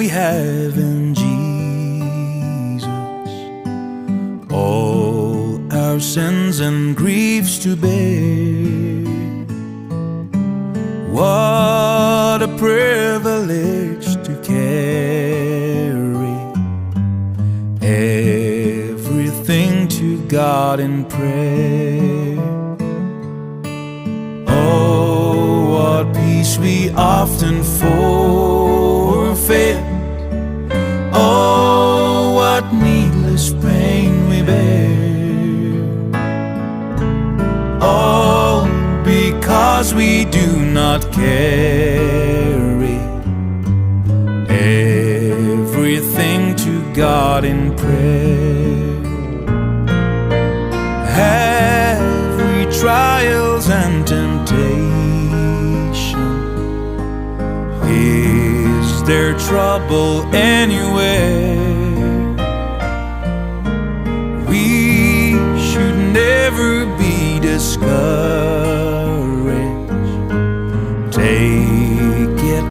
we have in Jesus all our sins and griefs to bear. What a privilege to carry everything to God in prayer. Oh, what peace we often forfeit. Oh, what needless pain we bear. All because we do not carry everything to God in prayer. Have we trials and temptation? Is there trouble anywhere?